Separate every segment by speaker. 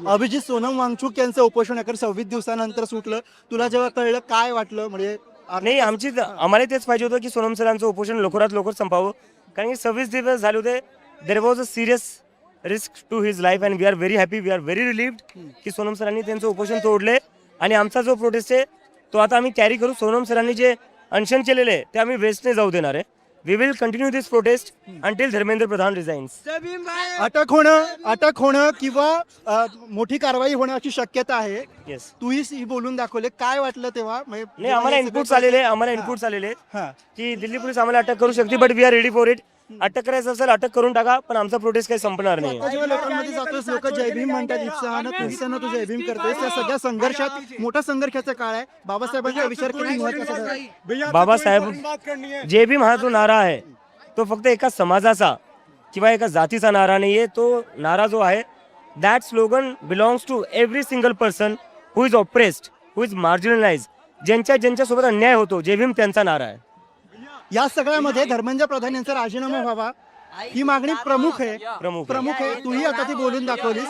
Speaker 1: अभिजित सोनम वांगचूक यांचं उपोषण अखेर 26 दिवसानंतर सुटलं. तुला जेव्हा कळलं काय वाटलं? म्हणजे
Speaker 2: नाही आम्हाला तेच पाहिजे होतं की सोनम सरांचं उपोषण लवकरात लवकर संपावं, कारण की 26 दिवस झाले होते. There was a serious risk to his life and we are very happy, we are very relieved की सोनम सरांनी त्यांचं उपोषण तोडले. आणि आमचा जो प्रोटेस्ट आहे तो आता आम्ही कॅरी करू. सोनम सरांनी जे अनशन केलेले आहे ते आम्ही वेस्ट नाही जाऊ देणार आहे. We will continue this protest until Dharmendra Pradhan resigns.
Speaker 1: अटक होणं किंवा मोठी कारवाई होणं अशी शक्यता आहे.
Speaker 2: येस.
Speaker 1: तूही बोलून दाखवले, काय वाटलं तेव्हा?
Speaker 2: नाही आम्हाला इनपुट्स आलेले
Speaker 1: हा.
Speaker 2: की दिल्ली पोलीस आम्हाला अटक करू शकते, but we are ready for it. अटक करायचं असेल अटक करून टाका, पण आमचा प्रोटेस्ट काही संपणार नाही.
Speaker 1: आता जेव्हा लोकांमध्ये जातोस, लोक जय भीम म्हणतात उत्साहानं, तूही त्यांना तू जय भीम करतोस. त्या सगळ्या संघर्षात मोठा संघर्षाचा काळ आहे. बाबासाहेबांचा विचार किती महत्त्वाचा आहे.
Speaker 2: बाबासाहेब जे भीम हा जो नारा आहे तो फक्त एका समाजाचा किंवा एका जातीचा नारा नाहीये. तो नारा जो आहे that slogan belongs to every single person who is oppressed, who is marginalise. ज्यांच्यासोबत अन्याय होतो, जय भीम त्यांचा नारा आहे.
Speaker 1: या सगळ्यामध्ये धर्मेंद्र प्रधान यांचा राजीनामा व्हावा ही मागणी प्रमुख आहे. तूही आता ती बोलून दाखवलीस.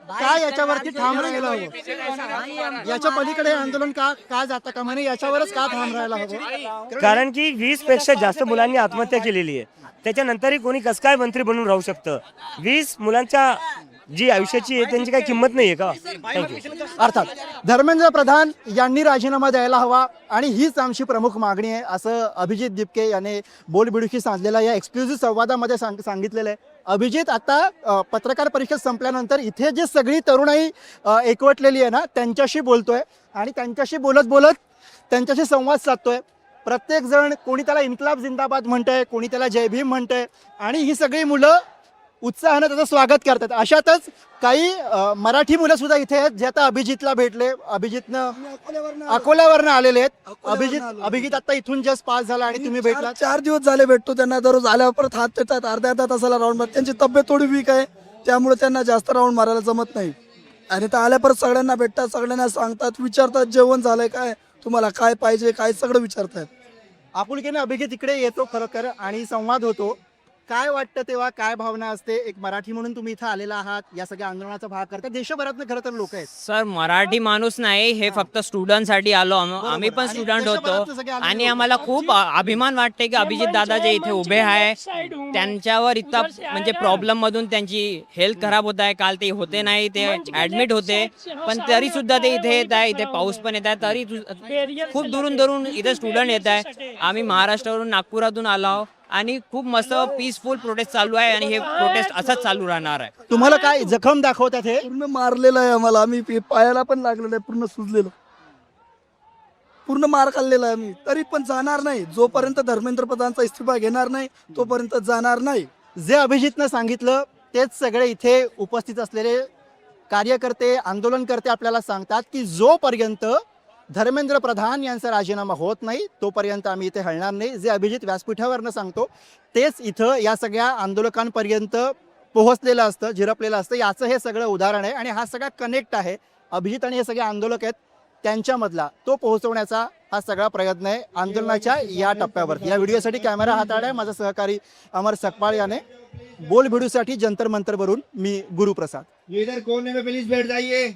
Speaker 1: काय याच्यावरती ठाम राहायला हवं? याच्या पलीकडे आंदोलन का जाता का म्हणे, याच्यावरच का ठाम राहायला हवं?
Speaker 2: कारण की 20 पेक्षा जास्त मुलांनी आत्महत्या केलेली आहे. त्याच्यानंतरही कोणी कसं काय मंत्री बनून राहू शकतं? 20 मुलांच्या जी आयुष्याची आहे त्यांची काही किंमत नाहीये का? थँक्यू.
Speaker 1: अर्थात धर्मेंद्र प्रधान यांनी राजीनामा द्यायला हवा आणि हीच आमची प्रमुख मागणी आहे, असं अभिजित दिपके यांनी बोलबिडूशी साधलेल्या या एक्सक्लुझिव्ह संवादामध्ये सांगितलेलं आहे. अभिजित, आता पत्रकार परिषद संपल्यानंतर इथे जी सगळी तरुणाई एकवटलेली आहे ना, त्यांच्याशी बोलतोय आणि त्यांच्याशी बोलत त्यांच्याशी संवाद साधतोय. प्रत्येक जण, कोणी त्याला इन्कलाब जिंदाबाद म्हणतंय, कोणी त्याला जय भीम म्हणतंय आणि ही सगळी मुलं उत्साहानं त्याचं स्वागत करतात. अशातच काही मराठी मुलं सुद्धा इथे आहेत जे आता अभिजितला भेटले. अभिजितनं अकोल्यावरनं आलेले आहेत. अभिजित आता इथून जस्ट पास झाला आणि तुम्ही भेटला.
Speaker 3: 4 दिवस झाले भेटतो त्यांना. दररोज आल्यावर परत हात देतात, अर्ध्या तासाला राऊंड मारतात. त्यांची तब्येत थोडी वीक आहे, त्यामुळे त्यांना जास्त राऊंड मारायला जमत नाही. आणि तर आल्या परत सगळ्यांना भेटतात, सगळ्यांना सांगतात, विचारतात जेवण झालंय काय, तुम्हाला काय पाहिजे, काय सगळं विचारतात.
Speaker 1: आपुलकीने अभिजित इकडे येतो खरोखर आणि संवाद होतो. काय वाटतं तेव्हा, काय भावना असते? एक मराठी म्हणून तुम्ही इथं आलेला आहात, या सगळ्या आंदोलनाचा भाग करता. देशभरातनं खरं तर लोक आहेत.
Speaker 4: सर, मराठी माणूस नाही, हे फक्त स्टुडंट साठी आलो. आम्ही पण
Speaker 1: आणि
Speaker 4: स्टुडंट
Speaker 1: देशभरातनं
Speaker 4: होतो
Speaker 1: सगळे आलेले
Speaker 4: आणि
Speaker 1: लोकं.
Speaker 4: आम्हाला खूप अभिमान वाटते की अभिजित दादा जे इथे उभे आहे त्यांच्यावर इतका म्हणजे प्रॉब्लेम मधून त्यांची हेल्थ खराब होत आहे. काल ते होते नाही, ते ऍडमिट होते, पण तरी सुद्धा ते इथे येत आहे. इथे पाऊस पण येत आहे, तरी खूप दुरून इथे स्टुडंट येत आहे. आम्ही महाराष्ट्रावरून, नागपुरातून आलो आहोत आणि खूप मस्त पीसफुल प्रोटेस्ट चालू आहे आणि हे प्रोटेस्ट असंच चालू राहणार आहे.
Speaker 1: तुम्हाला काय जखम दाखवतात? हे
Speaker 3: पूर्ण मारलेलं आहे आम्हाला. आम्ही पायाला पण लागलेलं आहे, पूर्ण सुजलेलं, पूर्ण मार खाल्लेला आहे आम्ही. तरी पण जाणार नाही. जोपर्यंत धर्मेंद्र प्रधानचा इस्तिफा घेणार नाही तोपर्यंत जाणार नाही.
Speaker 1: जे अभिजितनं सांगितलं तेच सगळे इथे उपस्थित असलेले कार्यकर्ते, आंदोलनकर्ते आपल्याला सांगतात की जोपर्यंत धर्मेंद्र प्रधान यांचा राजीनामा होत नाही तोपर्यंत आम्ही इथे हलणार नाही. जे अभिजित व्यासपीठावरनं सांगतो तेच इथं या सगळ्या आंदोलकांपर्यंत पोहोचलेलं असतं, झिरपलेलं असतं. याचं हे सगळं उदाहरण आहे आणि हा सगळा कनेक्ट आहे. अभिजित आणि हे सगळे आंदोलक आहेत त्यांच्यामधला तो पोहोचवण्याचा हा सगळा प्रयत्न आहे आंदोलनाच्या या टप्प्यावरती. या व्हिडिओसाठी कॅमेरा हाताळलाय माझा सहकारी अमर सकपाळ याने. बोल भिडूसाठी जंतर मंतरवरून मी गुरुप्रसाद.
Speaker 5: इधर कोने में प्लीज बैठ जाइए.